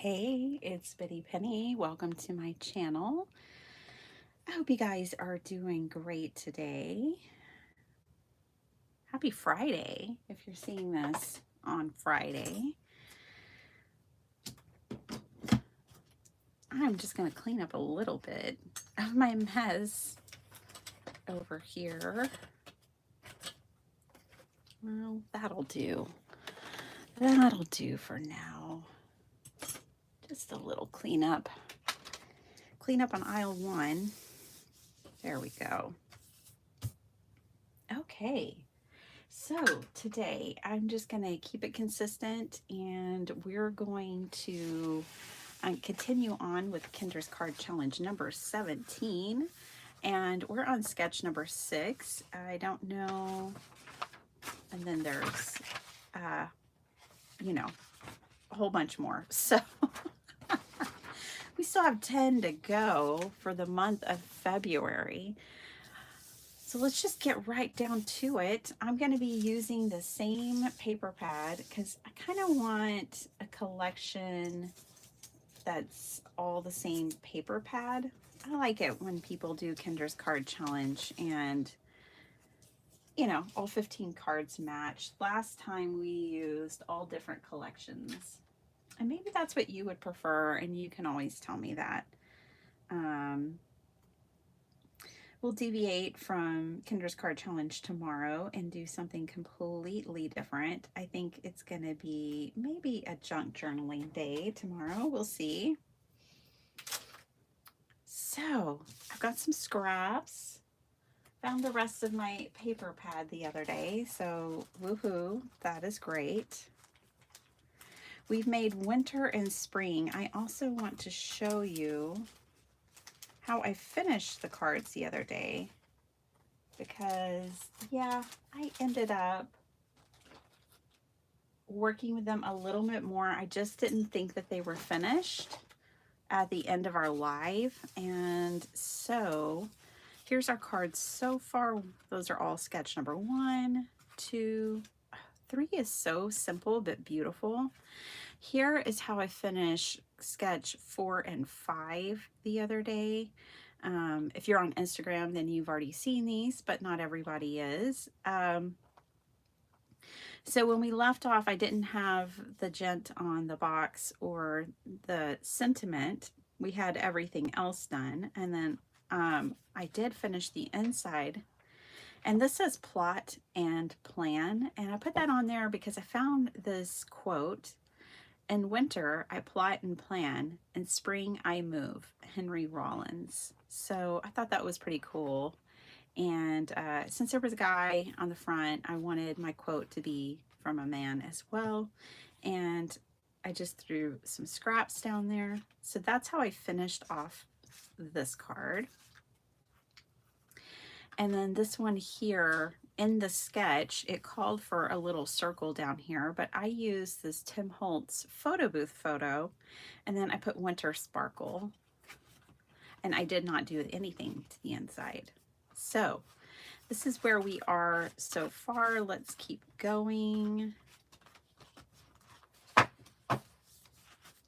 Hey, it's Bitty Penny. Welcome to my channel. I hope you guys are doing great today. Happy Friday if you're seeing this on Friday. I'm just going to clean up a little bit of my mess over here. Well, that'll do. That'll do for now. Just a little cleanup. Clean up on aisle 1. There we go. Okay. So today I'm just going to keep it consistent, and we're going to continue on with Kendra's card challenge number 17, and we're on sketch number 6. I don't know, and then there's a whole bunch more, so we still have 10 to go for the month of February. So let's just get right down to it. I'm going to be using the same paper pad because I kind of want a collection that's all the same paper pad. I like it when people do Kendra's card challenge and, all 15 cards match. Last time we used all different collections. And maybe that's what you would prefer, and you can always tell me that. We'll deviate from Kendra's card challenge tomorrow and do something completely different. I think it's going to be maybe a junk journaling day tomorrow. We'll see. So I've got some scraps. Found the rest of my paper pad the other day, so woohoo, that is great. We've made winter and spring. I also want to show you how I finished the cards the other day, because I ended up working with them a little bit more. I just didn't think that they were finished at the end of our live, and so here's our cards so far. Those are all sketch number 1, 2, 3 is so simple but beautiful. Here is how I finished sketch 4 and 5 the other day. If you're on Instagram, then you've already seen these, but not everybody is. So when we left off, I didn't have the gent on the box or the sentiment. We had everything else done. And then I did finish the inside. And this says plot and plan. And I put that on there because I found this quote: "In winter, I plot and plan. In spring, I move." Henry Rollins. So I thought that was pretty cool. And since there was a guy on the front, I wanted my quote to be from a man as well. And I just threw some scraps down there. So that's how I finished off this card. And then this one here in the sketch, it called for a little circle down here, but I used this Tim Holtz photo booth photo, and then I put winter sparkle, and I did not do anything to the inside. So this is where we are so far. Let's keep going.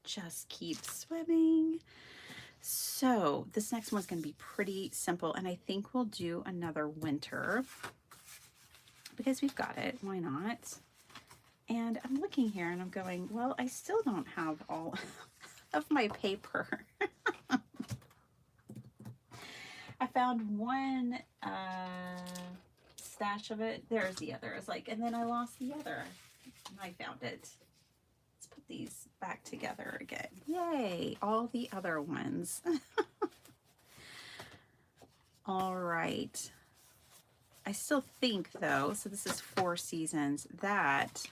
Just keep swimming. So this next one's going to be pretty simple, and I think we'll do another winter because we've got it. Why not? And I'm looking here and I'm going, well, I still don't have all of my paper. I found one stash of it. There's the other. It's like, and then I lost the other. And I found it. Let's put these back together again. Yay, all the other ones. All right. I still think though, so this is 4 seasons, that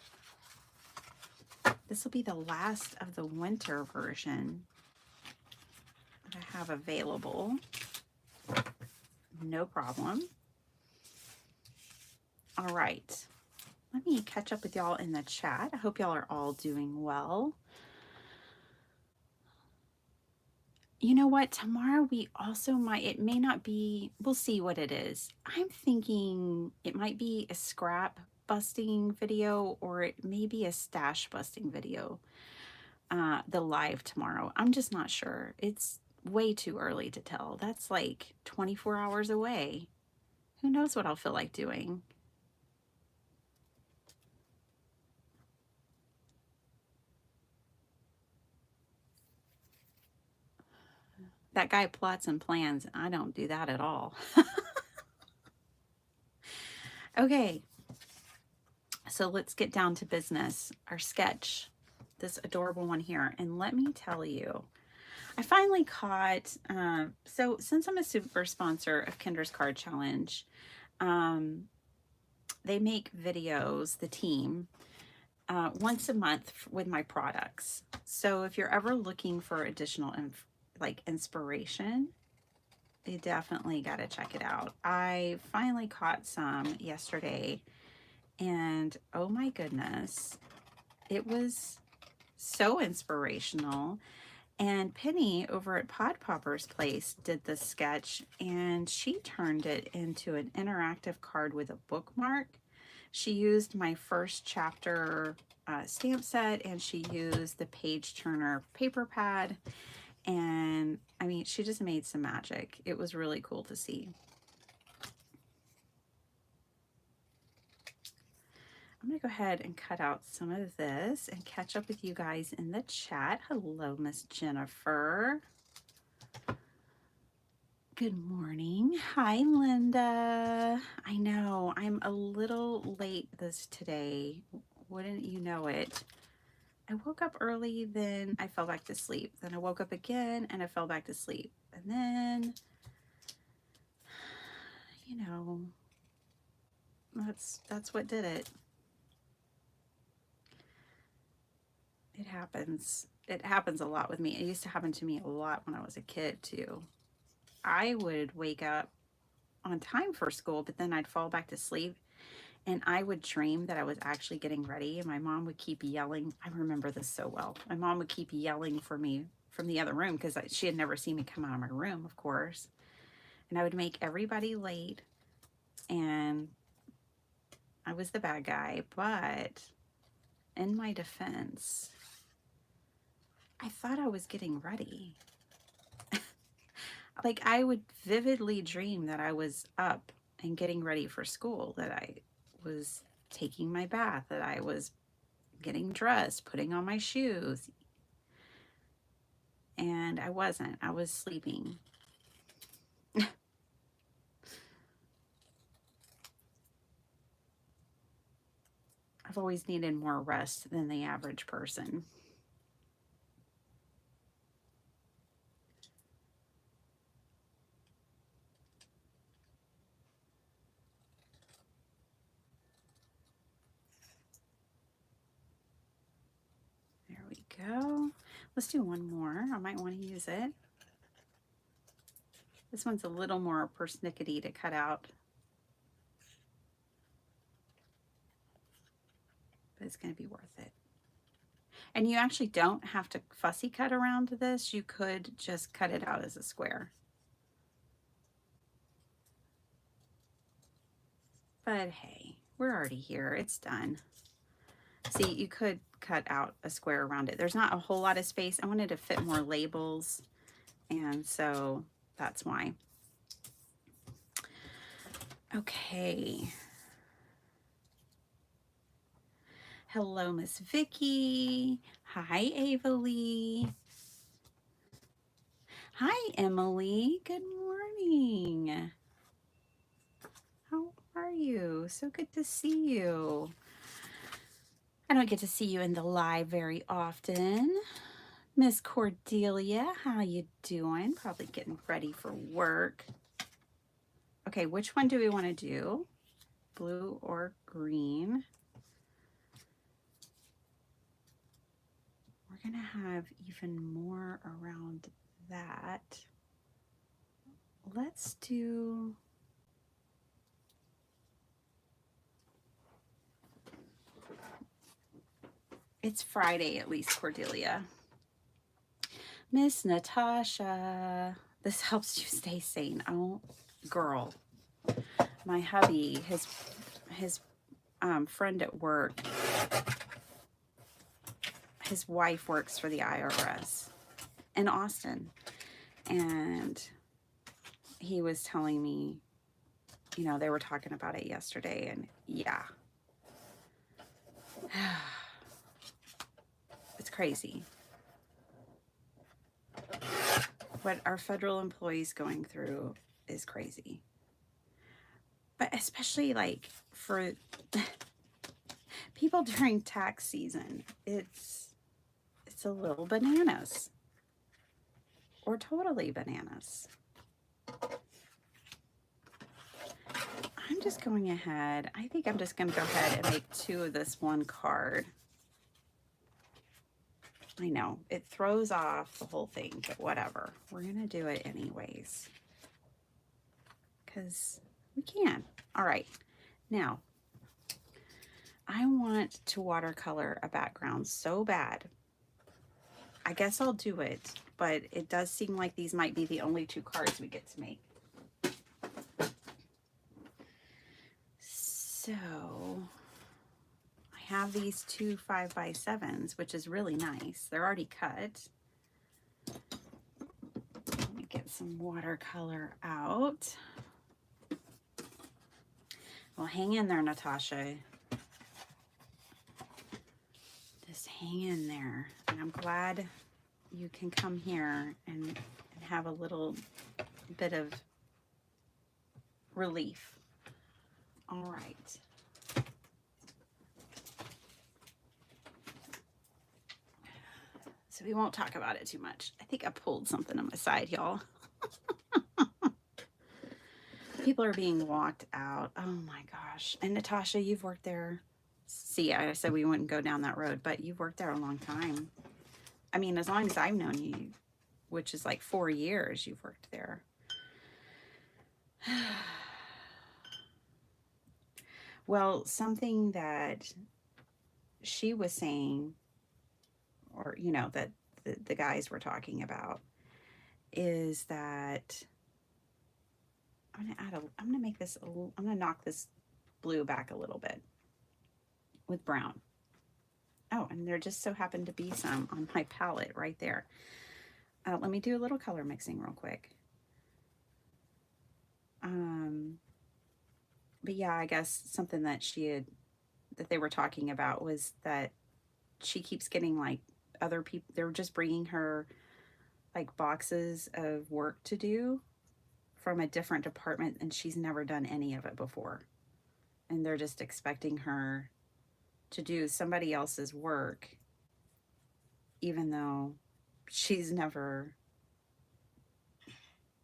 this will be the last of the winter version that I have available. No problem. All right. Let me catch up with y'all in the chat. I hope y'all are all doing well. You know what? Tomorrow we also might, it may not be, we'll see what it is. I'm thinking it might be a scrap busting video, or it may be a stash busting video. the live tomorrow. I'm just not sure. It's way too early to tell. That's like 24 hours away. Who knows what I'll feel like doing? That guy plots and plans. I don't do that at all. Okay, so let's get down to business. Our sketch, this adorable one here. And let me tell you, I finally caught, so since I'm a super sponsor of Kendra's Card Challenge, they make videos, the team, once a month with my products. So if you're ever looking for additional like inspiration, you definitely got to check it out. I finally caught some yesterday, and oh my goodness, it was so inspirational. And Penny over at Pod Popper's Place did this sketch, and she turned it into an interactive card with a bookmark. She used my first chapter stamp set, and she used the page turner paper pad. And I mean, she just made some magic. It was really cool to see. I'm going to go ahead and cut out some of this and catch up with you guys in the chat. Hello, Miss Jennifer. Good morning. Hi, Linda. I know I'm a little late today. Wouldn't you know it? I woke up early, then I fell back to sleep. Then I woke up again and I fell back to sleep. And then, you know, that's what did it. It happens. It happens a lot with me. It used to happen to me a lot when I was a kid too. I would wake up on time for school, but then I'd fall back to sleep and I would dream that I was actually getting ready, and my mom would keep yelling. I remember this so well. My mom would keep yelling for me from the other room because she had never seen me come out of my room, of course. And I would make everybody late, and I was the bad guy. But in my defense, I thought I was getting ready. Like, I would vividly dream that I was up and getting ready for school, that I was taking my bath, that I was getting dressed, putting on my shoes. And I wasn't. I was sleeping. I've always needed more rest than the average person. There we go. Let's do one more. I might want to use it. This one's a little more persnickety to cut out, but it's going to be worth it. And you actually don't have to fussy cut around this. You could just cut it out as a square. But hey, we're already here. It's done. See, you could cut out a square around it. There's not a whole lot of space. I wanted to fit more labels, and so that's why. Okay. Hello, Miss Vicky. Hi, Avalee. Hi, Emily. Good morning. How are you? So good to see you. I don't get to see you in the live very often. Miss Cordelia, how you doing? Probably getting ready for work. Okay, which one do we want to do? Blue or green? We're going to have even more around that. Let's do... It's Friday, at least, Cordelia. Miss Natasha, this helps you stay sane. Oh, girl. My hubby, his friend at work his wife works for the IRS in Austin, and he was telling me, you know, they were talking about it yesterday, and yeah. It's crazy what our federal employees going through is crazy. But especially like for people during tax season, it's a little bananas, or totally bananas. I'm just going ahead. I think I'm just going to go ahead and make 2 of this one card. I know it throws off the whole thing, but whatever. We're going to do it anyways, because we can. All right. Now, I want to watercolor a background so bad. I guess I'll do it, but it does seem like these might be the only 2 cards we get to make. So I have these 2 5x7s, which is really nice. They're already cut. Let me get some watercolor out. Well, hang in there, Natasha. Just hang in there. And I'm glad you can come here and have a little bit of relief. All right. So we won't talk about it too much. I think I pulled something on my side, y'all. People are being walked out. Oh my gosh. And Natasha, you've worked there. See, I said we wouldn't go down that road, but you've worked there a long time. I mean, as long as I've known you, which is like 4 years you've worked there. Well, something that she was saying, or, you know, that the guys were talking about, is that I'm gonna make this, I'm gonna knock this blue back a little bit with brown. Oh, and there just so happened to be some on my palette right there. Let me do a little color mixing real quick. But yeah, I guess something that that they were talking about was that she keeps getting like other people, they're just bringing her like boxes of work to do from a different department, and she's never done any of it before. And they're just expecting her to do somebody else's work, even though she's never,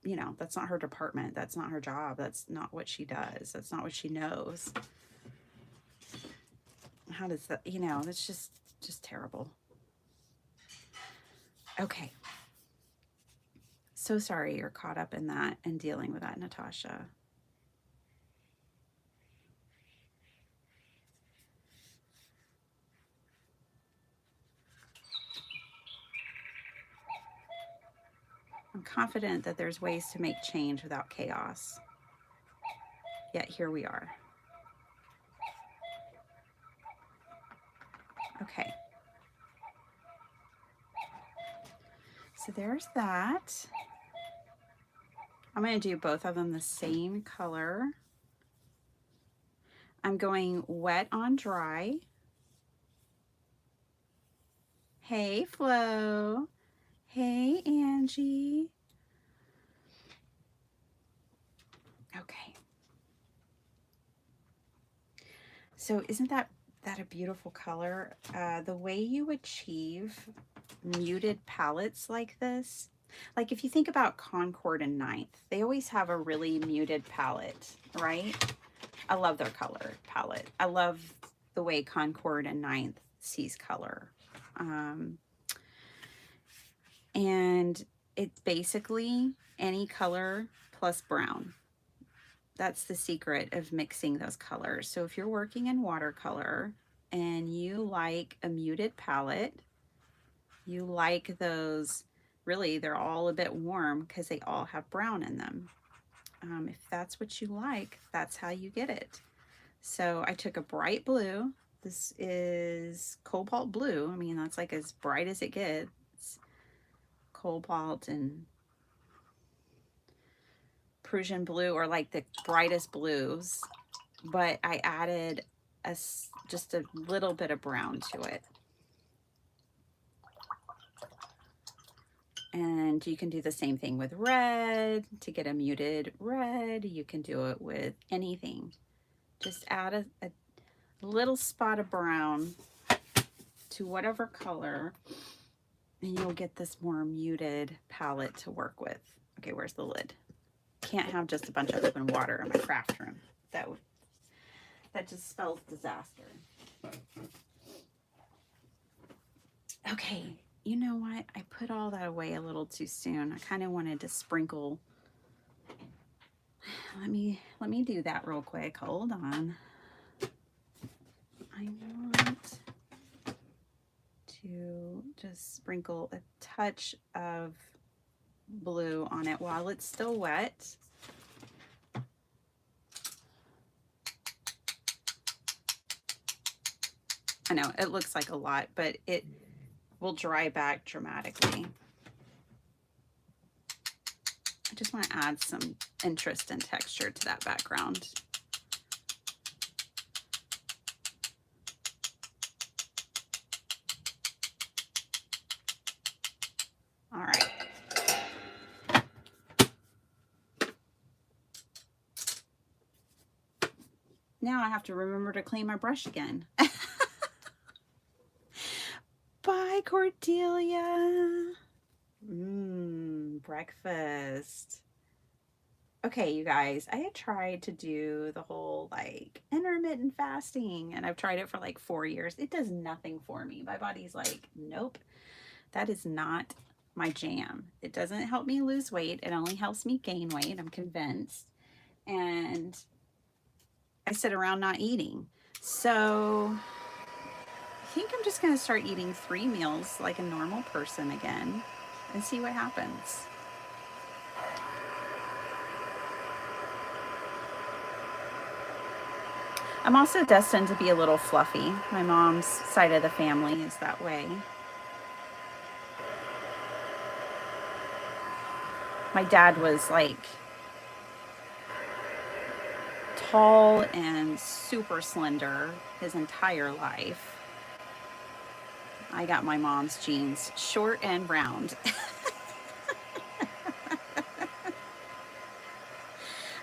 you know, that's not her department. That's not her job. That's not what she does. That's not what she knows. How does that, you know, that's just terrible. Okay. So sorry you're caught up in that and dealing with that, Natasha. I'm confident that there's ways to make change without chaos. Yet here we are. Okay. So there's that. I'm going to do both of them the same color. I'm going wet on dry. Hey, Flo. Hey, Angie. Okay. So isn't that a beautiful color? The way you achieve muted palettes like this, like if you think about Concord and Ninth, they always have a really muted palette, right? I love their color palette. I love the way Concord and Ninth sees color. And it's basically any color plus brown. That's the secret of mixing those colors. So if you're working in watercolor and you like a muted palette, you like those, really, they're all a bit warm because they all have brown in them. If that's what you like, that's how you get it. So I took a bright blue. This is cobalt blue. I mean, that's like as bright as it gets. Cobalt and Prussian blue, or like the brightest blues. But I added just a little bit of brown to it. And you can do the same thing with red to get a muted red. You can do it with anything. Just add a little spot of brown to whatever color, and you'll get this more muted palette to work with. Okay, where's the lid? Can't have just a bunch of open water in my craft room. That just spells disaster. Okay, you know what? I put all that away a little too soon. I kind of wanted to sprinkle. Let me do that real quick. Hold on. I want to just sprinkle a touch of blue on it while it's still wet. I know it looks like a lot, but it will dry back dramatically. I just want to add some interest and texture to that background. All right. Now I have to remember to clean my brush again. Bye, Cordelia. Breakfast. Okay, you guys, I had tried to do the whole like intermittent fasting, and I've tried it for like 4 years. It does nothing for me. My body's like, nope, that is not my jam. It doesn't help me lose weight. It only helps me gain weight, I'm convinced. And I sit around not eating. So I think I'm just going to start eating 3 meals like a normal person again and see what happens. I'm also destined to be a little fluffy. My mom's side of the family is that way. My dad was like tall and super slender his entire life. I got my mom's genes, short and round.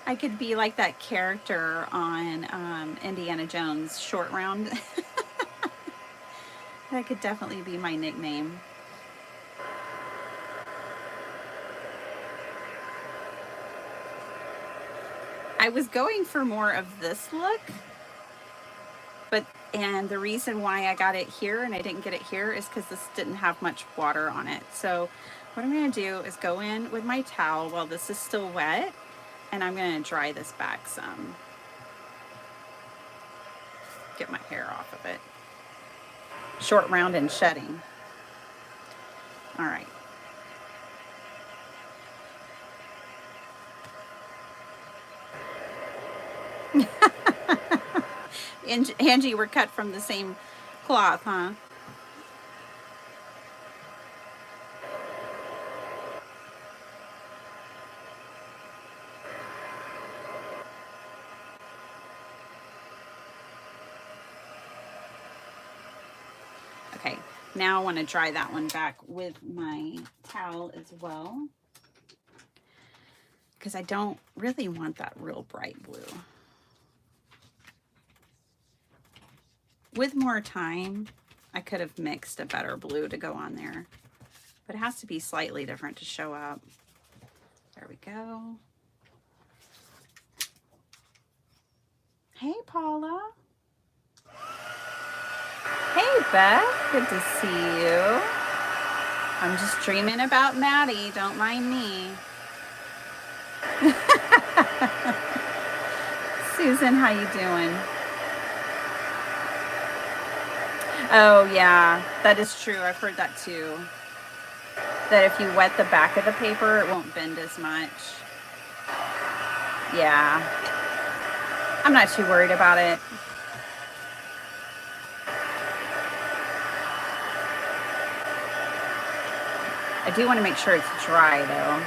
I could be like that character on Indiana Jones, Short Round. That could definitely be my nickname. I was going for more of this look, and the reason why I got it here and I didn't get it here is because this didn't have much water on it. So what I'm going to do is go in with my towel while this is still wet, and I'm going to dry this back some. Get my hair off of it. Short, round, and shedding. All right. Angie, we're cut from the same cloth, huh? Okay, now I want to dry that one back with my towel as well, because I don't really want that real bright blue. With more time, I could have mixed a better blue to go on there, but it has to be slightly different to show up. There we go. Hey, Paula. Hey, Beth. Good to see you. I'm just dreaming about Maddie. Don't mind me. Susan, how you doing? Oh, yeah, that is true. I've heard that too. That if you wet the back of the paper, it won't bend as much. Yeah. I'm not too worried about it. I do want to make sure it's dry though.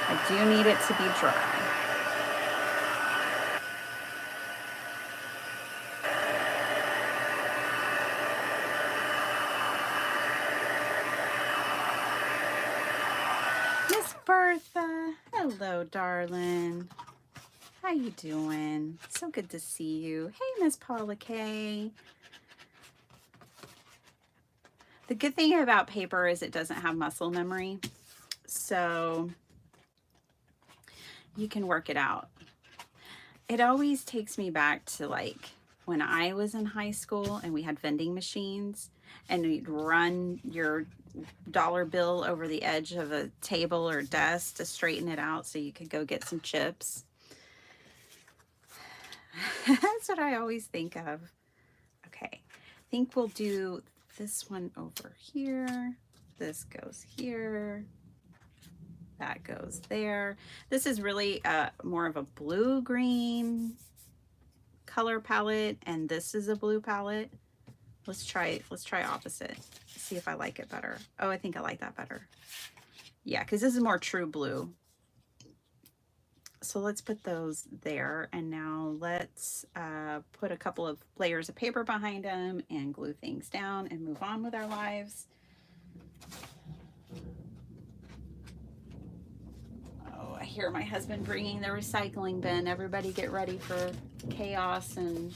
I do need it to be dry. Miss Bertha, hello, darling. How you doing? So good to see you. Hey, Miss Paula Kay. The good thing about paper is it doesn't have muscle memory, so you can work it out. It always takes me back to like when I was in high school and we had vending machines and you'd run your dollar bill over the edge of a table or desk to straighten it out so you could go get some chips. That's what I always think of. Okay, I think we'll do this one over here. This goes here. That goes there. This is really more of a blue-green color palette, and this is a blue palette. Let's try opposite. See if I like it better. Oh, I think I like that better. Yeah, because this is more true blue. So let's put those there, and now let's put a couple of layers of paper behind them and glue things down and move on with our lives. Oh, I hear my husband bringing the recycling bin. Everybody get ready for chaos and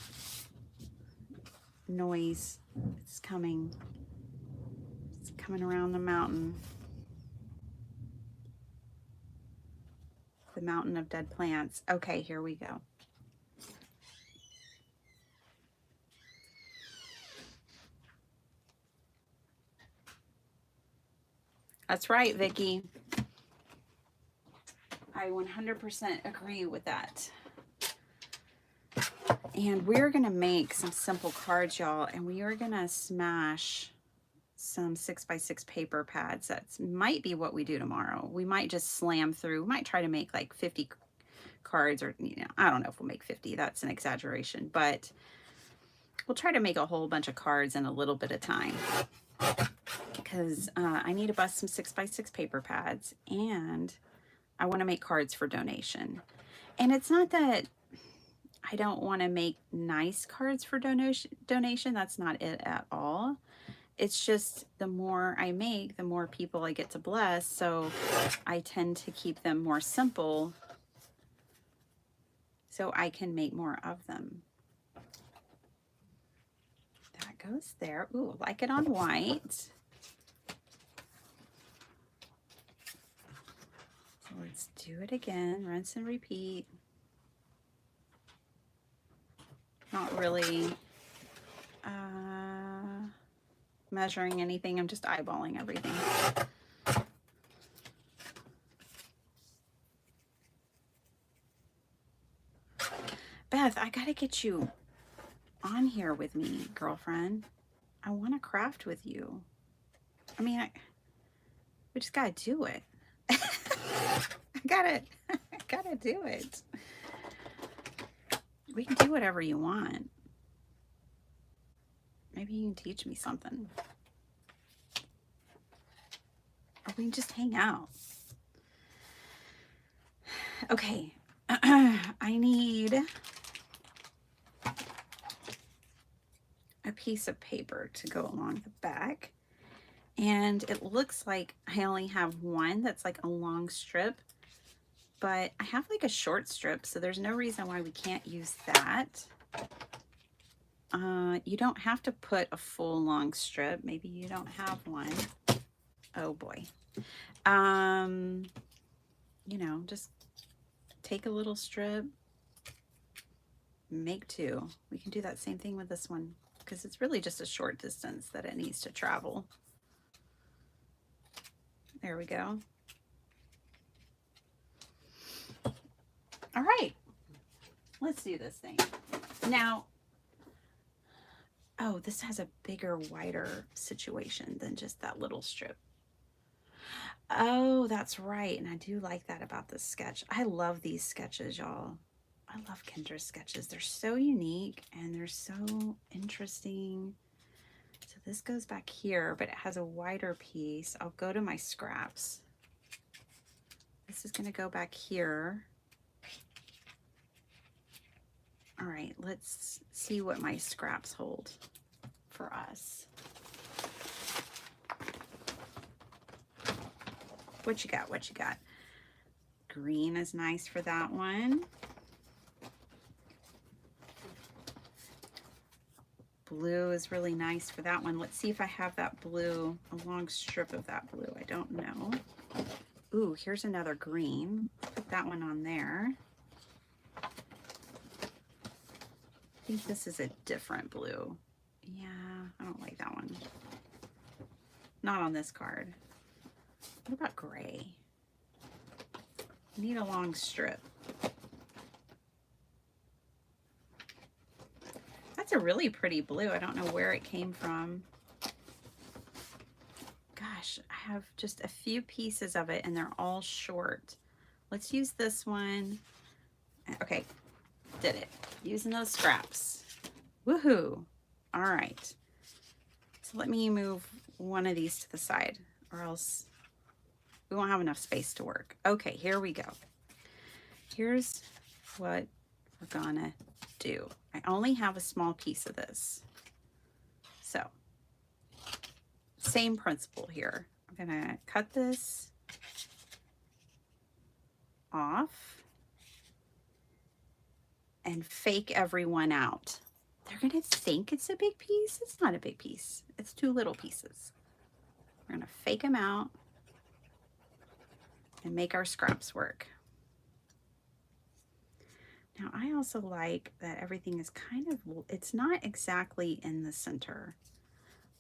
noise. It's coming. It's coming around the mountain. The mountain of dead plants. Okay, here we go. That's right, Vicki. I 100% agree with that. And we're gonna make some simple cards, y'all, and we are gonna smash some 6x6 paper pads. That might be what we do tomorrow. We might just slam through. We might try to make like 50 cards, or I don't know if we'll make 50. That's an exaggeration, but we'll try to make a whole bunch of cards in a little bit of time, because I need to bust some 6x6 paper pads, and I want to make cards for donation. And it's not that I don't want to make nice cards for donation. That's not it at all. It's just the more I make, the more people I get to bless. So I tend to keep them more simple so I can make more of them. That goes there. Ooh, like it on white. So let's do it again. Rinse and repeat. Not really measuring anything. I'm just eyeballing everything. Beth, I gotta get you on here with me, girlfriend. I want to craft with you. I mean, we just gotta do it. I gotta do it. We can do whatever you want. Maybe you can teach me something. Or we can just hang out. Okay. I need a piece of paper to go along the back. And it looks like I only have one that's like a long strip, but I have like a short strip, so there's no reason why we can't use that. You don't have to put a full long strip. Maybe you don't have one. Oh boy. You know, just take a little strip, make two. We can do that same thing with this one because it's really just a short distance that it needs to travel. There we go. All right, let's do this thing. Now, oh, this has a bigger, wider situation than just that little strip. Oh, that's right. And I do like that about this sketch. I love these sketches, y'all. I love Kendra's sketches. They're so unique and they're so interesting. So this goes back here, but it has a wider piece. I'll go to my scraps. This is going to go back here. All right, let's see what my scraps hold for us. What you got? What you got? Green is nice for that one. Blue is really nice for that one. Let's see if I have that blue, a long strip of that blue. I don't know. Ooh, here's another green. Put that one on there. I think this is a different blue. Yeah, I don't like that one. Not on this card. What about gray? I need a long strip. That's a really pretty blue. I don't know where it came from. Gosh, I have just a few pieces of it and they're all short. Let's use this one. Okay, did it. Using those scraps. Woohoo! All right. So let me move one of these to the side or else we won't have enough space to work. Okay, here we go. Here's what we're gonna do. I only have a small piece of this. So, same principle here. I'm gonna cut this off and fake everyone out. They're gonna think it's a big piece. It's not a big piece. It's two little pieces. We're gonna fake them out and make our scraps work. Now I also like that everything is kind of, it's not exactly in the center.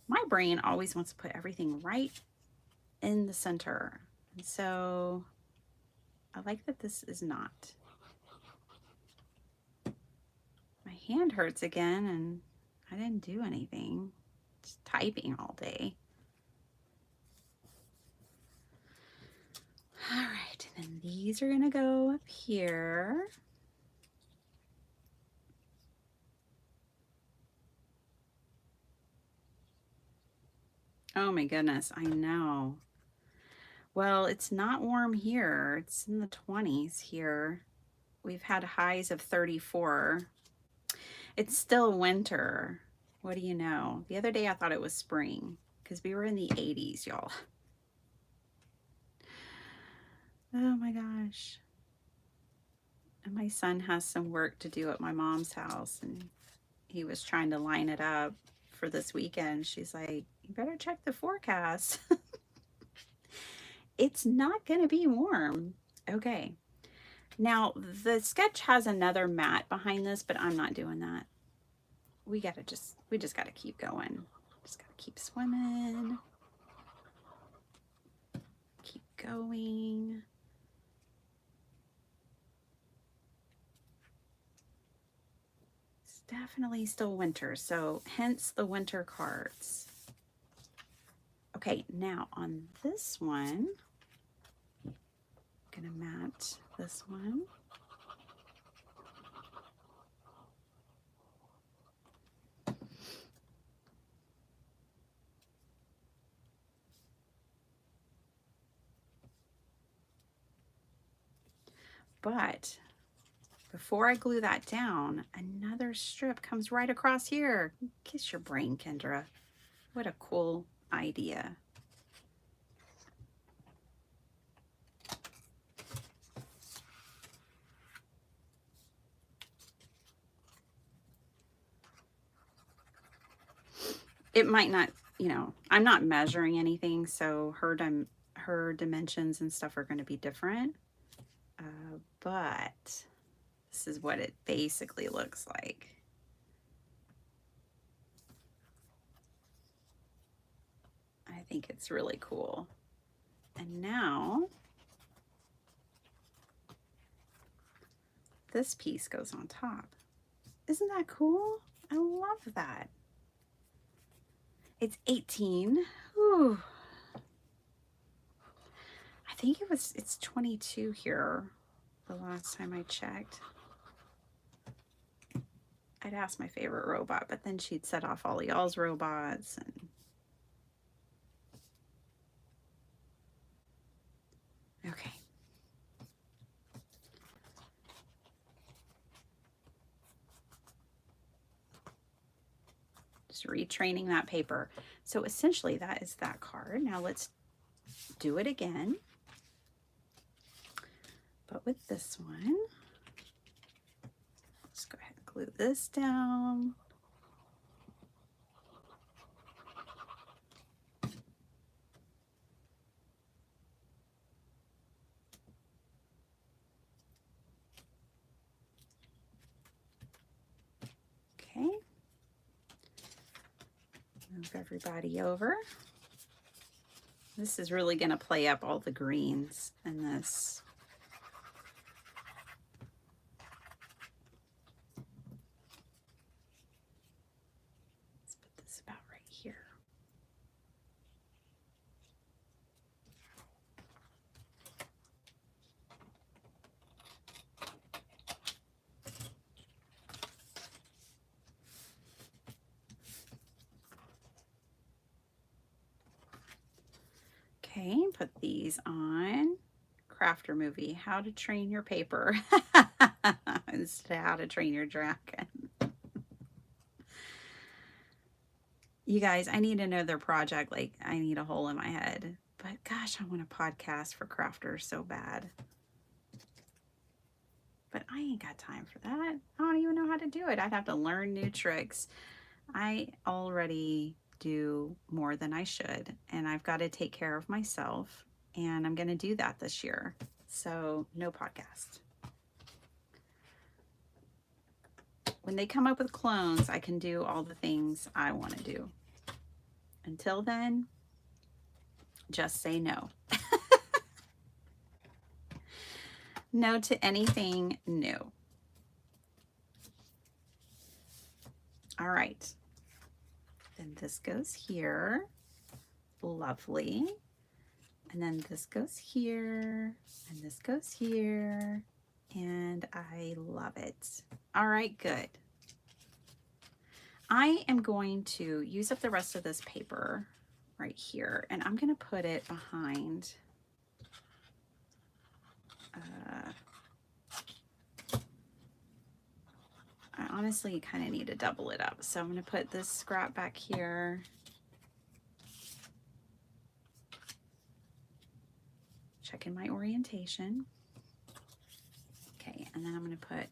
My brain always wants to put everything right in the center. And so I like that this is not. My hand hurts again and I didn't do anything. Just typing all day. All right, and then these are gonna go up here. Oh my goodness, I know. Well, it's not warm here. It's in the 20s here. We've had highs of 34. It's still winter. What do you know? The other day I thought it was spring because we were in the 80s, y'all. Oh my gosh. And my son has some work to do at my mom's house and he was trying to line it up for this weekend. She's like, you better check the forecast. It's not going to be warm. Okay. Now the sketch has another mat behind this, but I'm not doing that. We just got to keep going. Just got to keep swimming. Keep going. It's definitely still winter, so hence the winter cards. Okay, now on this one, I'm gonna mat this one. But before I glue that down, another strip comes right across here. Kiss your brain, Kendra. What a cool idea. It might not, you know, I'm not measuring anything, so her dimensions and stuff are going to be different. But this is what it basically looks like. I think it's really cool. And now this piece goes on top. Isn't that cool? I love that. It's 18. Whew. I think it's 22 here the last time I checked. I'd ask my favorite robot, but then she'd set off all y'all's robots. And okay. Just retraining that paper. So essentially that is that card. Now let's do it again. But with this one, let's go ahead and glue this down. Okay. Move everybody over. This is really going to play up all the greens in this. Let's put this about right here. Okay, put these on. Crafter movie, How to Train Your Paper instead of How to Train Your Dragon. You guys, I need another project. Like, I need a hole in my head. But gosh, I want a podcast for crafters so bad. But I ain't got time for that. I don't even know how to do it. I'd have to learn new tricks. I already do more than I should, and I've got to take care of myself, and I'm going to do that this year. So no podcast. When they come up with clones, I can do all the things I want to do. Until then, just say no. No to anything new. All right. Then this goes here. Lovely. And then this goes here, and this goes here, and I love it. All right, good. I am going to use up the rest of this paper right here, and I'm going to put it behind I honestly kind of need to double it up. So I'm going to put this scrap back here. Checking my orientation. Okay, and then I'm going to put,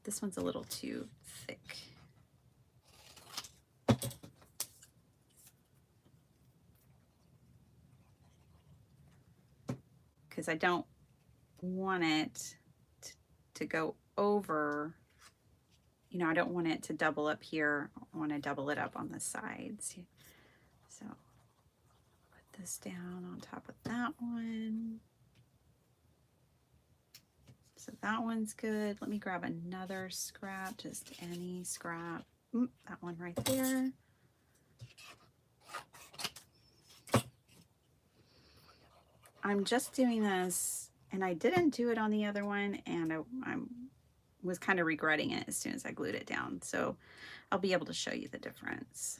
this one's a little too thick. Because I don't want it to go over, you know, I don't want it to double up here. I want to double it up on the sides. So put this down on top of that one. So that one's good. Let me grab another scrap, just any scrap. That one right there. I'm just doing this, and I didn't do it on the other one, and I was kind of regretting it as soon as I glued it down. So I'll be able to show you the difference.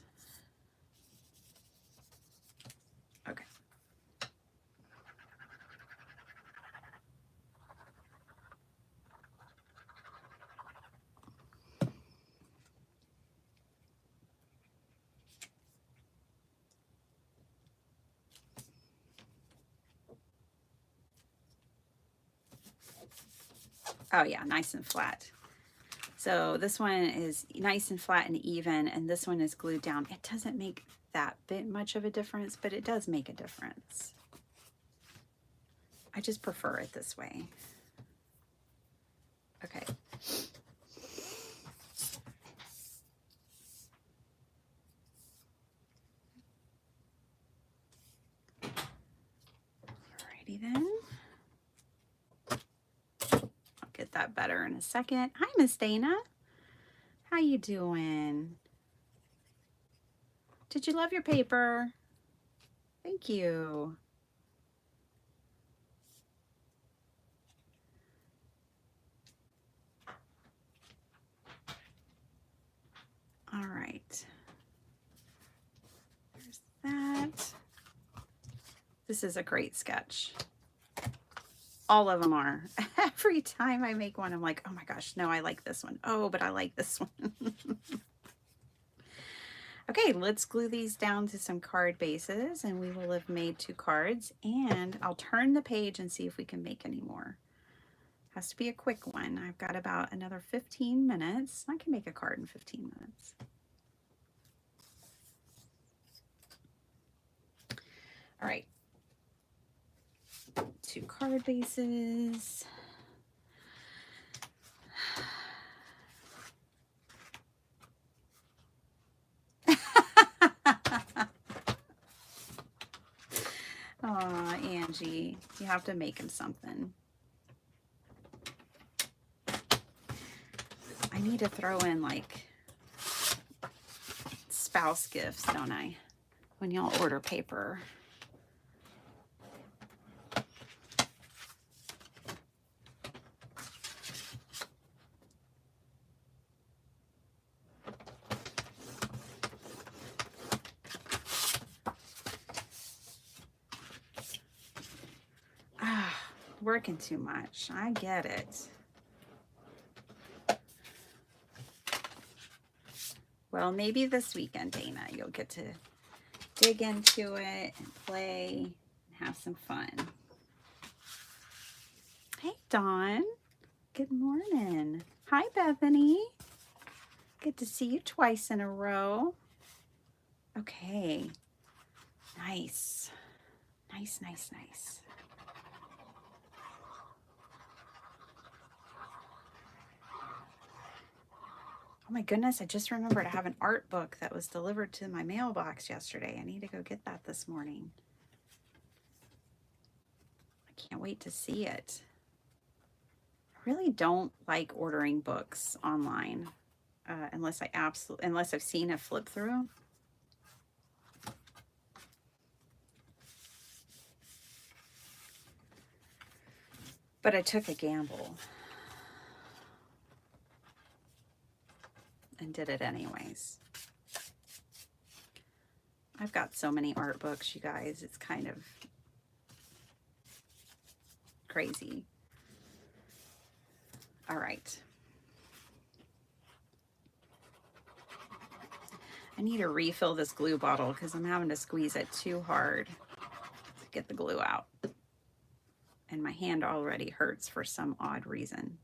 Okay. Oh yeah, nice and flat. So this one is nice and flat and even, and this one is glued down. It doesn't make that bit much of a difference, but it does make a difference. I just prefer it this way. Okay. Alrighty then. Get that better in a second. Hi, Miss Dana. How you doing? Did you love your paper? Thank you. This is a great sketch. All of them are. Every time I make one, I'm like, oh my gosh, no, I like this one. Oh, but I like this one. Okay, let's glue these down to some card bases, and we will have made 2 cards, and I'll turn the page and see if we can make any more. Has to be a quick one. I've got about another 15 minutes. I can make a card in 15 minutes. All right. 2 card bases. Aw, Angie, you have to make him something. I need to throw in like spouse gifts, don't I? When y'all order paper. Working too much. I get it. Well, maybe this weekend, Dana, you'll get to dig into it and play and have some fun. Hey, Dawn. Good morning. Hi, Bethany. Good to see you twice in a row. Okay. Nice. Nice, nice, nice. Oh my goodness, I just remembered I have an art book that was delivered to my mailbox yesterday. I need to go get that this morning. I can't wait to see it. I really don't like ordering books online unless I've seen a flip through. But I took a gamble and did it anyways. I've got so many art books, you guys. It's kind of crazy. All right. I need to refill this glue bottle because I'm having to squeeze it too hard to get the glue out. And my hand already hurts for some odd reason.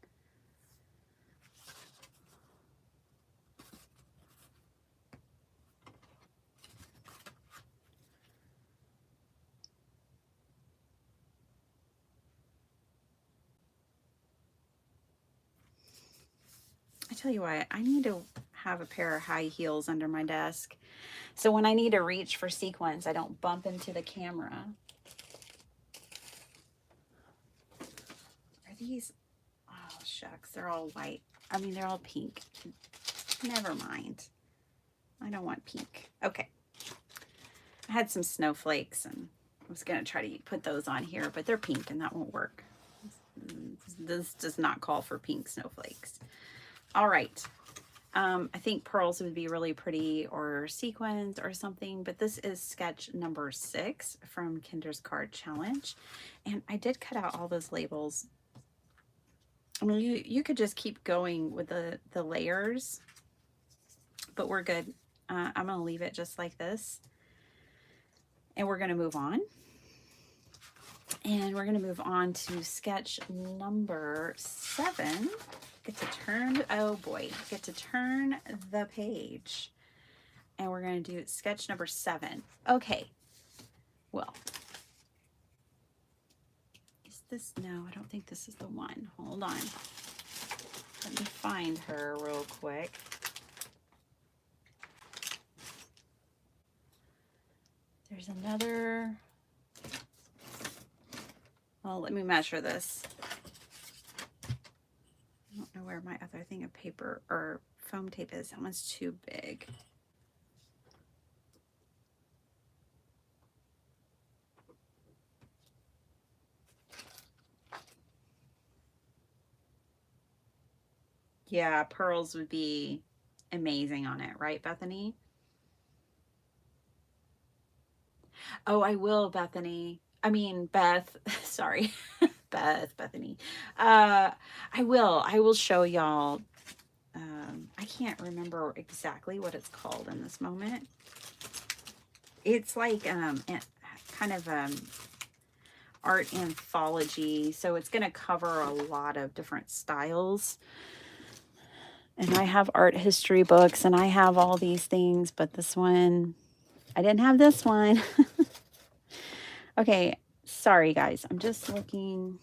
I tell you what, I need to have a pair of high heels under my desk. So when I need to reach for sequins, I don't bump into the camera. Are these, oh shucks, they're all white. I mean, they're all pink. Never mind. I don't want pink. Okay. I had some snowflakes and I was going to try to put those on here, but they're pink and that won't work. This does not call for pink snowflakes. All right. I think pearls would be really pretty, or sequins or something, but this is sketch number 6 from Kendra's Card Challenge. And I did cut out all those labels. I mean, you could just keep going with the layers, but we're good. I'm going to leave it just like this. And we're going to move on. And we're going to move on to sketch number 7. Get to turn, oh boy, get to turn the page. And we're going to do sketch number 7. Okay. Well, is this, no, I don't think this is the one. Hold on. Let me find her real quick. There's another, well, let me measure this. I don't know where my other thing of paper or foam tape is. That one's too big. Yeah, pearls would be amazing on it, right, Bethany? Oh, I will, Bethany. I mean, Beth, sorry, Bethany. I will show y'all. I can't remember exactly what it's called in this moment. It's like kind of art anthology, so it's going to cover a lot of different styles. And I have art history books and I have all these things, but this one, I didn't have this one. Okay, sorry guys, I'm just looking.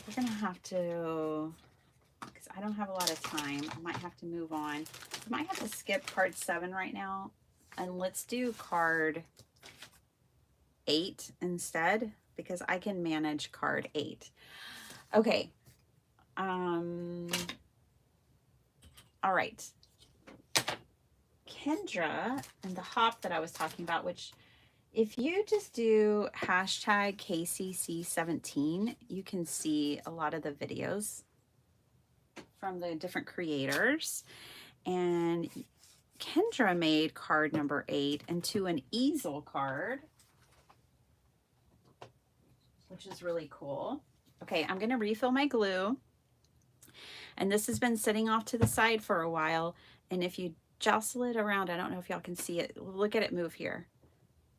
We're gonna have to, because I don't have a lot of time, I might have to move on. I might have to skip card 7 right now, and let's do card 8 instead, because I can manage card 8. Okay. All right. Kendra and the hop that I was talking about, which if you just do hashtag KCC17, you can see a lot of the videos from the different creators. And Kendra made card number 8 into an easel card, which is really cool. Okay, I'm going to refill my glue. And this has been sitting off to the side for a while. And if you jostle it around, I don't know if y'all can see it. Look at it move here.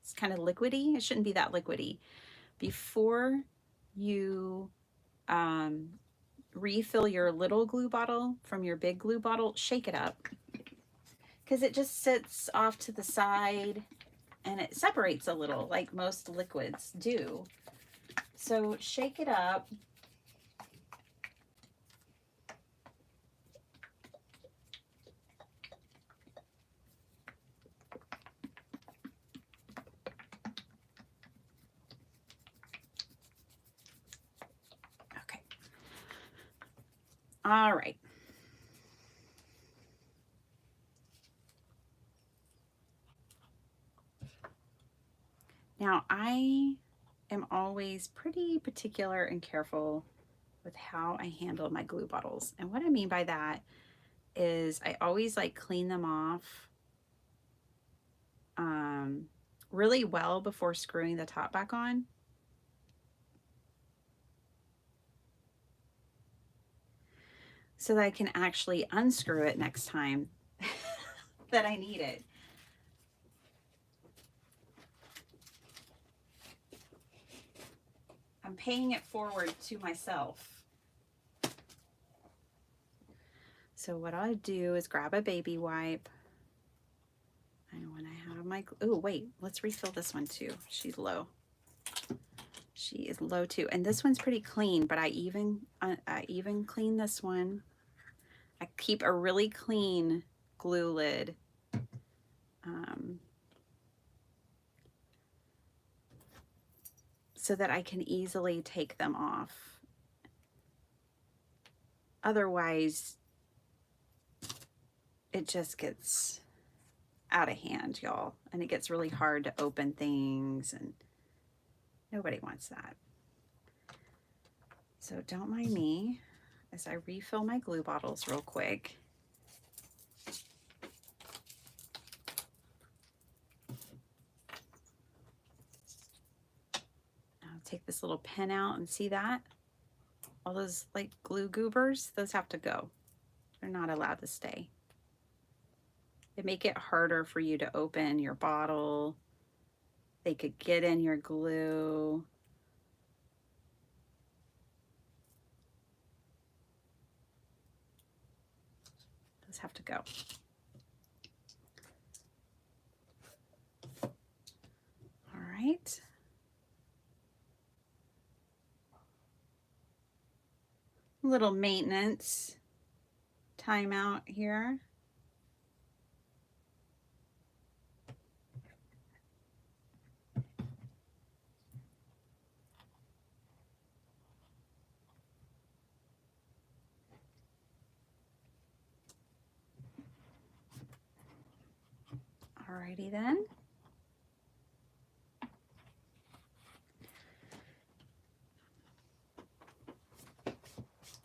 It's kind of liquidy. It shouldn't be that liquidy. Before you refill your little glue bottle from your big glue bottle, shake it up, because it just sits off to the side and it separates a little like most liquids do. So shake it up. Okay. All right. Now I am always pretty particular and careful with how I handle my glue bottles. And what I mean by that is I always like clean them off really well before screwing the top back on. So that I can actually unscrew it next time that I need it. I'm paying it forward to myself. So what I do is grab a baby wipe. And when I have my, oh wait, let's refill this one too. She's low. She is low too. And this one's pretty clean, but I even clean this one. I keep a really clean glue lid. So that I can easily take them off. Otherwise, it just gets out of hand, y'all. And it gets really hard to open things, and nobody wants that. So don't mind me as I refill my glue bottles real quick. I'll take this little pen out and see that? All those like glue goobers, those have to go. They're not allowed to stay. They make it harder for you to open your bottle. They could get in your glue. Those have to go. All right. Little maintenance timeout here. Alrighty then.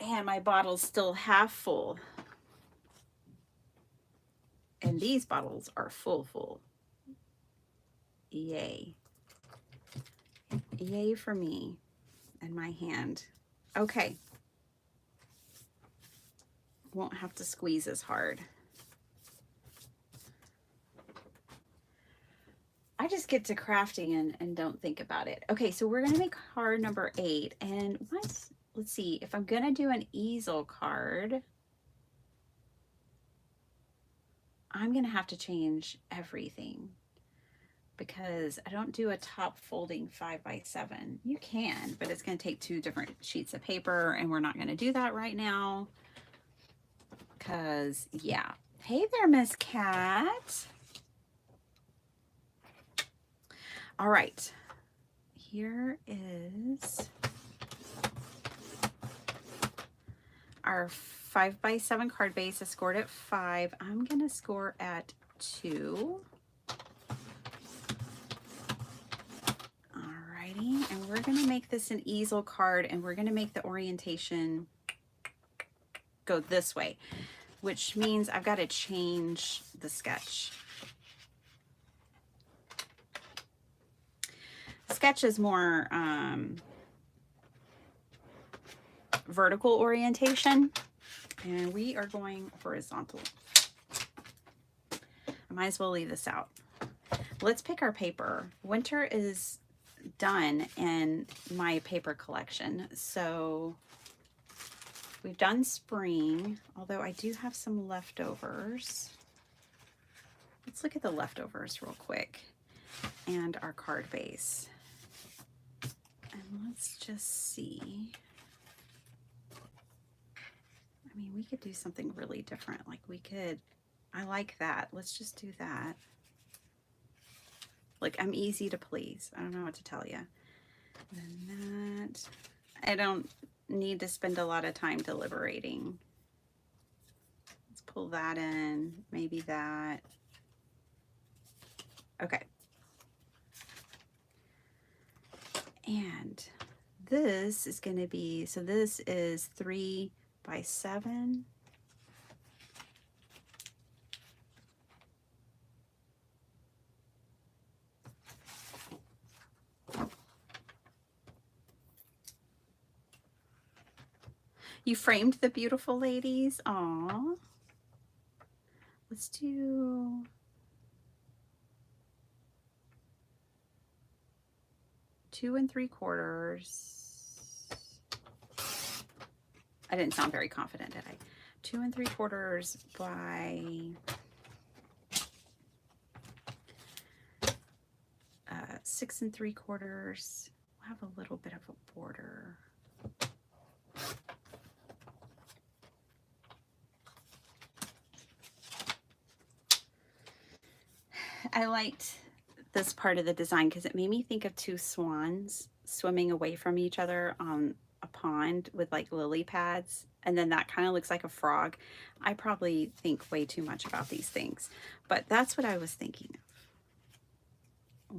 And my bottle's still half full. And these bottles are full. Yay. Yay for me and my hand. Okay. Won't have to squeeze as hard. I just get to crafting and don't think about it. Okay, so we're gonna make card number 8. And let's see, if I'm gonna do an easel card, I'm gonna have to change everything because I don't do a top folding 5x7. You can, but it's gonna take 2 different sheets of paper, and we're not gonna do that right now. Because, yeah. Hey there, Miss Cat. All right. Here is our 5x7 card base. I scored at 5. I'm going to score at 2. Alrighty. And we're going to make this an easel card, and we're going to make the orientation go this way, which means I've got to change the sketch. The sketch is more vertical orientation, and we are going horizontal. I might as well leave this out. Let's pick our paper. Winter is done in my paper collection, so we've done spring, although I do have some leftovers. Let's look at the leftovers real quick and our card base. And let's just see. I mean, we could do something really different. Like we could, I like that. Let's just do that. Like, I'm easy to please. I don't know what to tell you. And that, I don't need to spend a lot of time deliberating. Let's pull that in, maybe that. Okay. And this is going to be, so this is 3x7. You framed the beautiful ladies. Aww. Let's do 2 3/4. I didn't sound very confident, did I? 2 3/4 by 6 3/4. We'll have a little bit of a border. I liked this part of the design because it made me think of 2 swans swimming away from each other on a pond with like lily pads, and then that kind of looks like a frog. I probably think way too much about these things, but that's what I was thinking of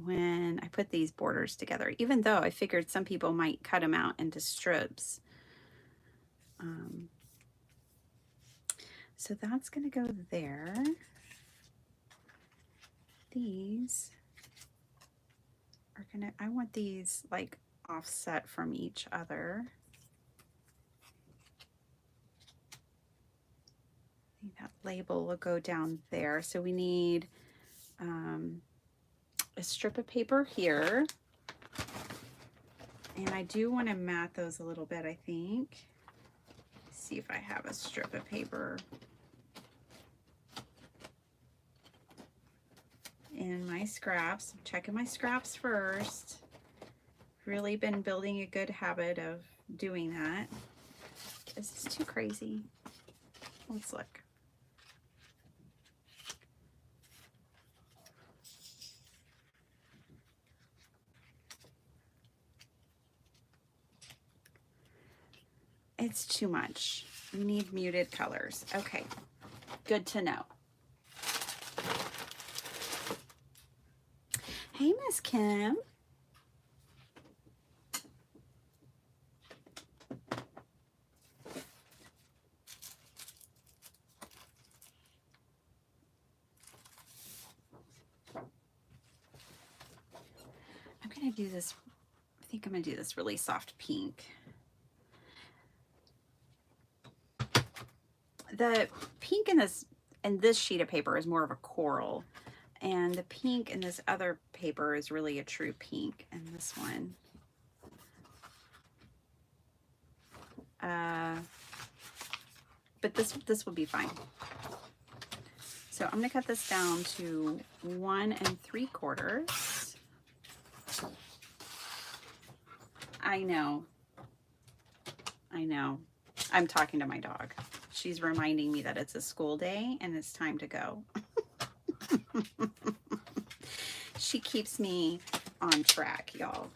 when I put these borders together, even though I figured some people might cut them out into strips. So that's going to go there. These are gonna, I want these like offset from each other. I think that label will go down there. So we need a strip of paper here. And I do want to mat those a little bit, I think. Let's see if I have a strip of paper in my scraps. I'm checking my scraps first. Really been building a good habit of doing that. Is this too crazy? Let's look. It's too much. We need muted colors. Okay, good to know. Hey, Miss Kim. going to do this. I think I'm going to do this really soft pink. The pink in this sheet of paper is more of a coral, and the pink in this other paper is really a true pink. And this one, but this will be fine. So I'm going to cut this down to 1 3/4. I know. I'm talking to my dog. She's reminding me that it's a school day and it's time to go. She keeps me on track, y'all.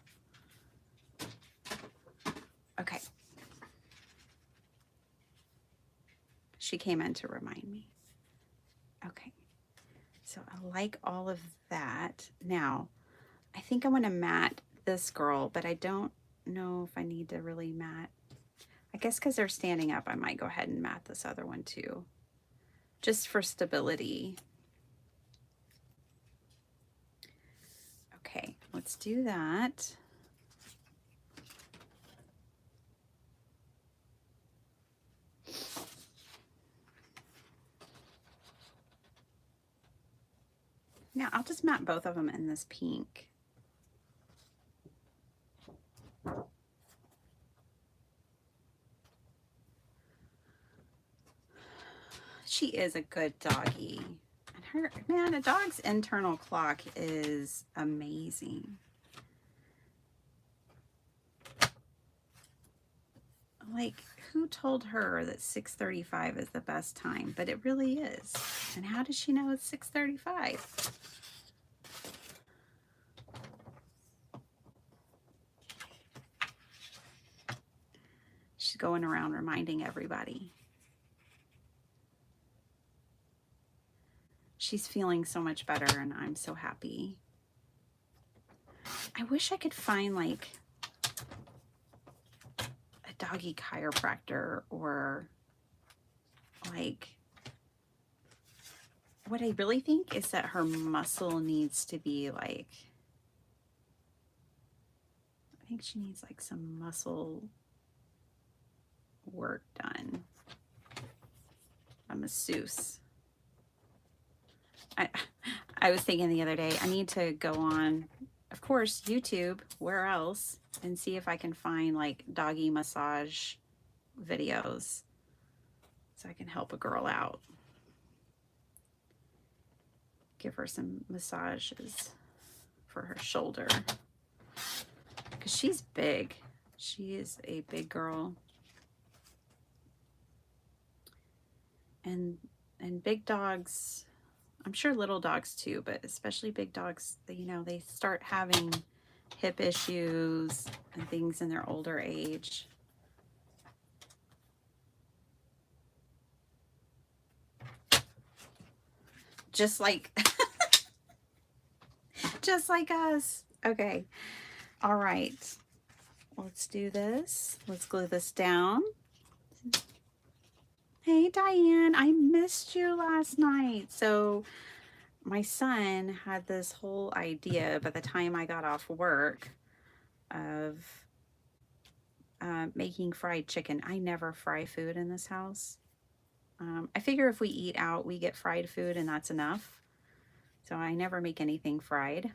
Okay. She came in to remind me. Okay. So I like all of that. Now, I think I want to matte this girl, but I don't know if I need to really matte. I guess because they're standing up, I might go ahead and matte this other one too, just for stability. Okay, let's do that. Now I'll just matte both of them in this pink. She is a good doggy. And man, a dog's internal clock is amazing. Like, who told her that 6:35 is the best time? But it really is. And how does she know it's 6:35? She's going around reminding everybody. She's feeling so much better, and I'm so happy. I wish I could find like a doggy chiropractor, or like, what I really think is that her muscle needs to be like, I think she needs like some muscle work done. A masseuse. I was thinking the other day, I need to go on, of course, YouTube, where else, and see if I can find like doggy massage videos so I can help a girl out. Give her some massages for her shoulder. Because she's big. She is a big girl. And big dogs, I'm sure little dogs too, but especially big dogs, you know, they start having hip issues and things in their older age. Just like, just like us. Okay. All right. Let's do this. Let's glue this down. Hey, Diane, I missed you last night. So my son had this whole idea by the time I got off work of making fried chicken. I never fry food in this house. I figure if we eat out, we get fried food and that's enough. So I never make anything fried.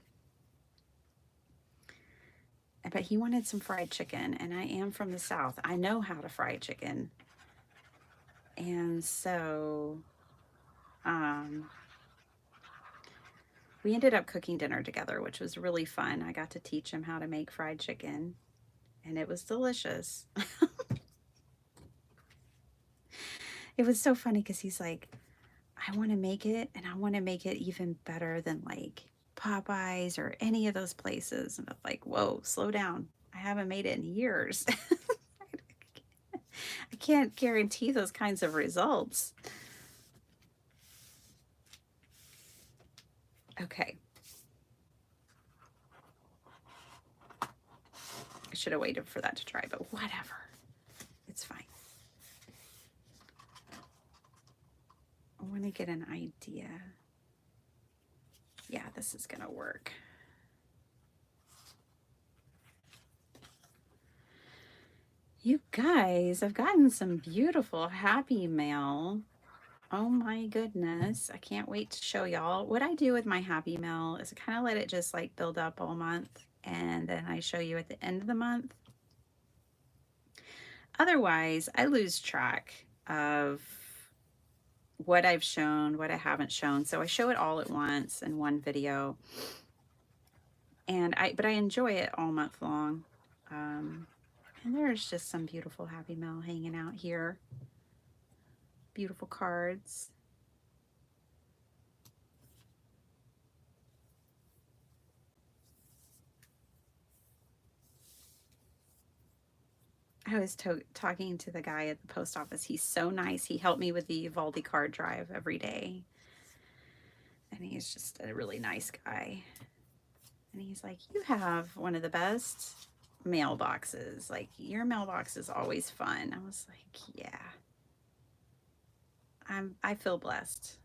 But he wanted some fried chicken, and I am from the South. I know how to fry chicken. And so we ended up cooking dinner together, which was really fun. I got to teach him how to make fried chicken, and it was delicious. It was so funny because he's like, I want to make it, and I want to make it even better than like Popeyes or any of those places. And I'm like, whoa, slow down. I haven't made it in years. I can't guarantee those kinds of results. Okay. I should have waited for that to dry, but whatever. It's fine. I want to get an idea. Yeah, this is going to work. You guys, I've gotten some beautiful happy mail. Oh my goodness. I can't wait to show y'all. What I do with my happy mail is I kind of let it just like build up all month, and then I show you at the end of the month. Otherwise, I lose track of what I've shown, what I haven't shown. So I show it all at once in one video. But I enjoy it all month long. And there's just some beautiful happy mail hanging out here. Beautiful cards. I was talking to the guy at the post office. He's so nice. He helped me with the Uvalde card drive every day. And he's just a really nice guy. And he's like, you have one of the best mailboxes. Like, your mailbox is always fun. I was like, yeah. I feel blessed.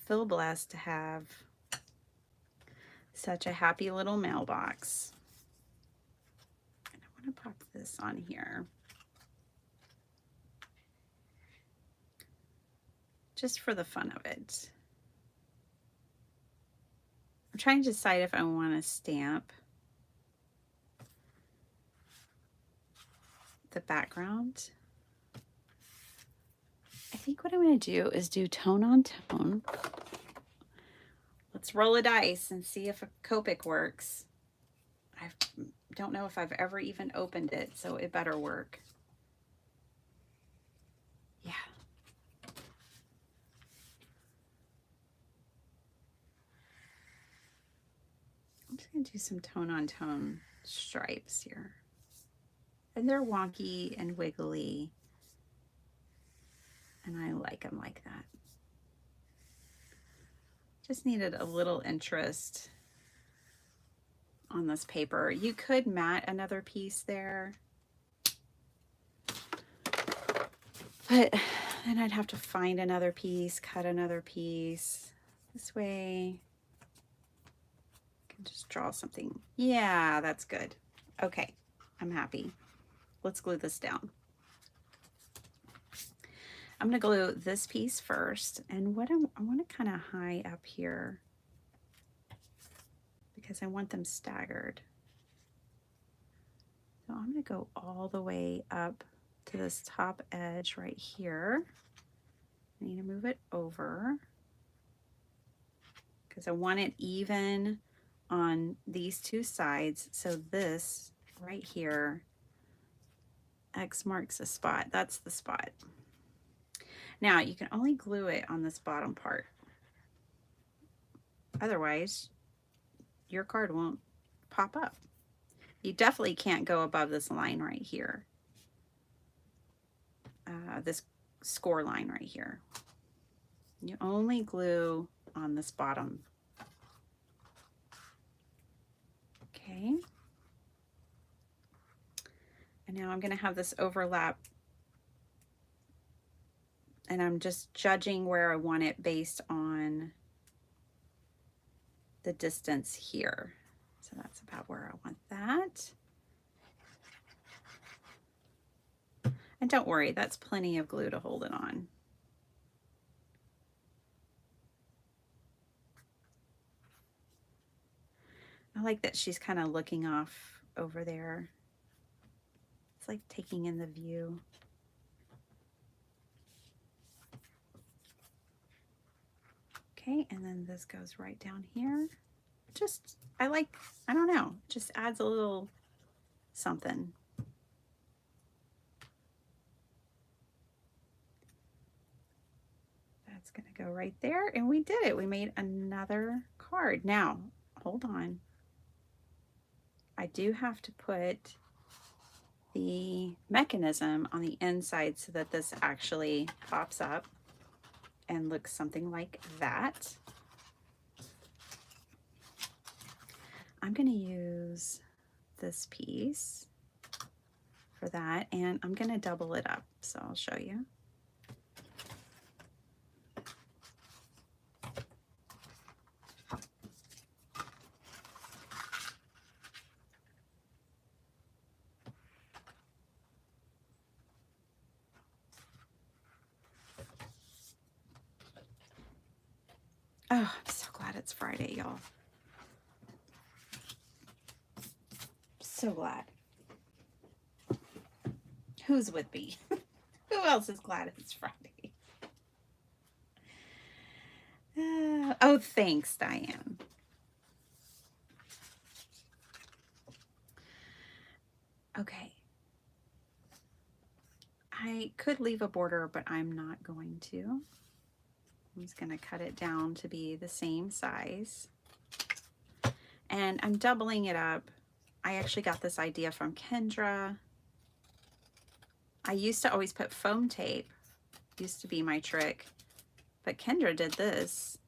Feel blessed to have such a happy little mailbox. And I want to pop this on here. Just for the fun of it. I'm trying to decide if I want to stamp the background. I think what I'm going to do is do tone on tone. Let's roll a dice and see if a Copic works. I don't know if I've ever even opened it, so it better work. Yeah. I'm just going to do some tone on tone stripes here. And they're wonky and wiggly. And I like them like that. Just needed a little interest on this paper. You could mat another piece there, but then I'd have to find another piece, cut another piece. This way, I can just draw something. Yeah, that's good. Okay, I'm happy. Let's glue this down. I'm going to glue this piece first, and I want to kind of high up here because I want them staggered. So I'm going to go all the way up to this top edge right here. I need to move it over because I want it even on these two sides. So this right here, X marks a spot. That's the spot. Now you can only glue it on this bottom part. Otherwise, your card won't pop up. You definitely can't go above this line right here. This score line right here. You only glue on this bottom. Okay. And now I'm going to have this overlap, and I'm just judging where I want it based on the distance here. So that's about where I want that. And don't worry, that's plenty of glue to hold it on. I like that she's kind of looking off over there. It's like taking in the view. Okay, and then this goes right down here. Just, I don't know, just adds a little something. That's gonna go right there, and we did it. We made another card. Now, hold on. I do have to put the mechanism on the inside so that this actually pops up and looks something like that. I'm going to use this piece for that, and I'm going to double it up, so I'll show you. Oh, I'm so glad it's Friday, y'all. So glad. Who's with me? Who else is glad it's Friday? Oh, thanks, Diane. Okay. I could leave a border, but I'm not going to. I'm just going to cut it down to be the same size. And I'm doubling it up. I actually got this idea from Kendra. I used to always put foam tape. Used to be my trick. But Kendra did this.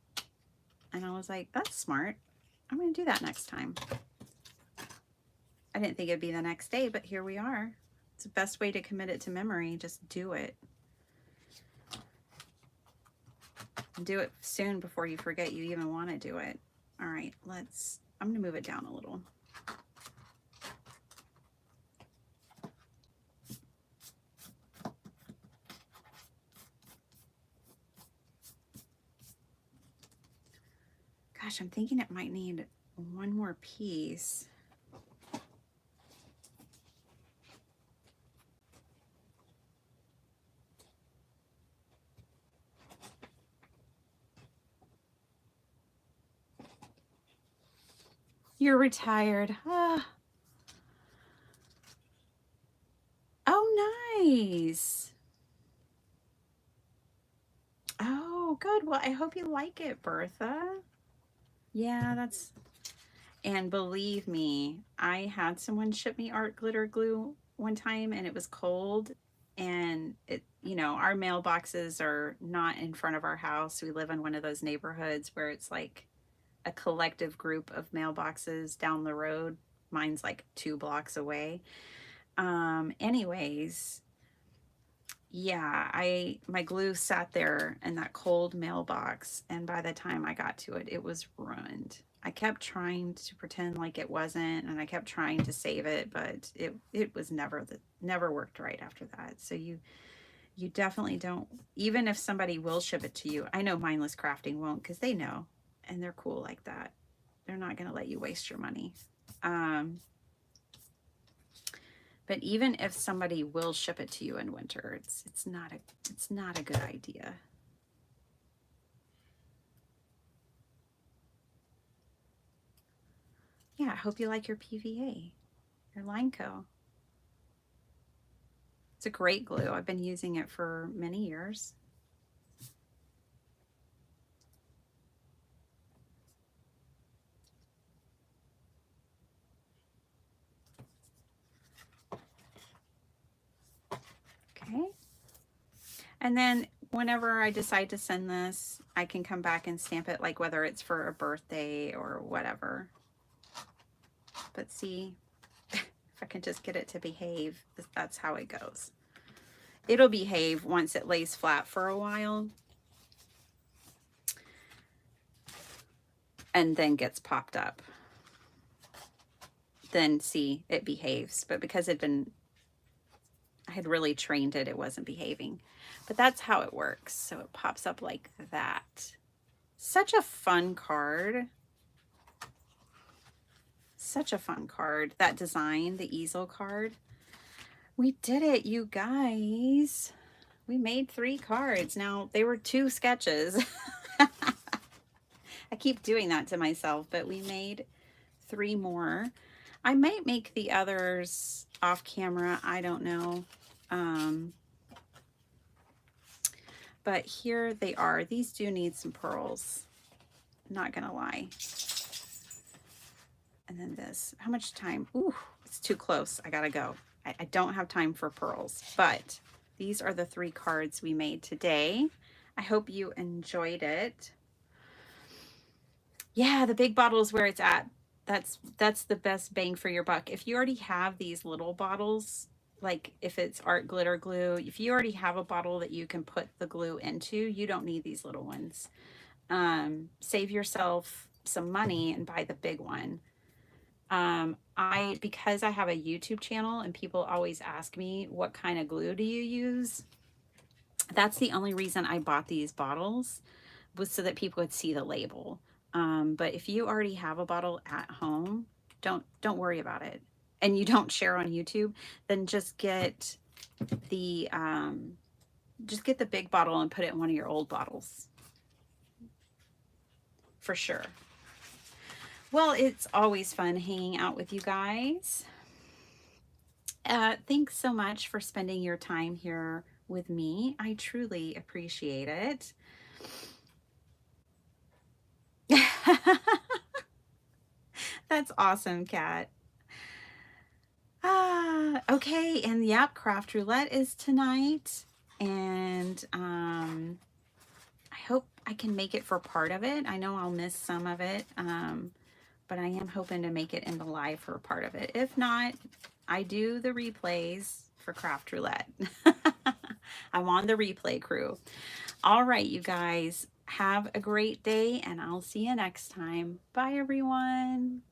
And I was like, that's smart. I'm going to do that next time. I didn't think it'd be the next day, but here we are. It's the best way to commit it to memory. Just do it. Do it soon before you forget you even want to do it. All right, I'm going to move it down a little. Gosh, I'm thinking it might need one more piece. You're retired. Ah. Oh, nice. Oh, good. Well, I hope you like it, Bertha. Yeah, and believe me, I had someone ship me art glitter glue one time and it was cold, and our mailboxes are not in front of our house. We live in one of those neighborhoods where it's like a collective group of mailboxes down the road. Mine's like 2 blocks away. Anyways, yeah, my glue sat there in that cold mailbox, and by the time I got to it, it was ruined. I kept trying to pretend like it wasn't, and I kept trying to save it, but it was never worked right after that. So you definitely don't, even if somebody will ship it to you. I know Mindless Crafting won't, because they know, and they're cool like that. They're not going to let you waste your money. But even if somebody will ship it to you in winter, it's not a good idea. Yeah, I hope you like your PVA, your Lineco. It's a great glue. I've been using it for many years. Okay. And then whenever I decide to send this, I can come back and stamp it, like whether it's for a birthday or whatever. But see, if I can just get it to behave, that's how it goes. It'll behave once it lays flat for a while and then gets popped up. Then see, it behaves. But because I had really trained it, it wasn't behaving. But that's how it works. So it pops up like that. Such a fun card. Such a fun card. That design, the easel card. We did it, you guys. We made 3 cards. Now, they were 2 sketches. I keep doing that to myself, but we made 3 more. I might make the others off camera. I don't know. But here they are. These do need some pearls. Not gonna lie. And then this. How much time? Ooh, it's too close. I gotta go. I don't have time for pearls. But these are the 3 cards we made today. I hope you enjoyed it. Yeah, the big bottle is where it's at. That's the best bang for your buck. If you already have these little bottles, like if it's art glitter glue, if you already have a bottle that you can put the glue into, you don't need these little ones. Save yourself some money and buy the big one. Because I have a YouTube channel and people always ask me, what kind of glue do you use? That's the only reason I bought these bottles. so that people would see the label. But if you already have a bottle at home, don't worry about it, and you don't share on YouTube, then the just get the big bottle and put it in one of your old bottles for sure. Well, it's always fun hanging out with you guys. Thanks so much for spending your time here with me. I truly appreciate it. That's awesome, Kat. Okay, and yep, craft roulette is tonight, and I hope I can make it for part of it. I know I'll miss some of it, but I am hoping to make it in the live for part of it. If not, I do the replays for craft roulette. I'm on the replay crew. All right, you guys, have a great day, and I'll see you next time. Bye, everyone.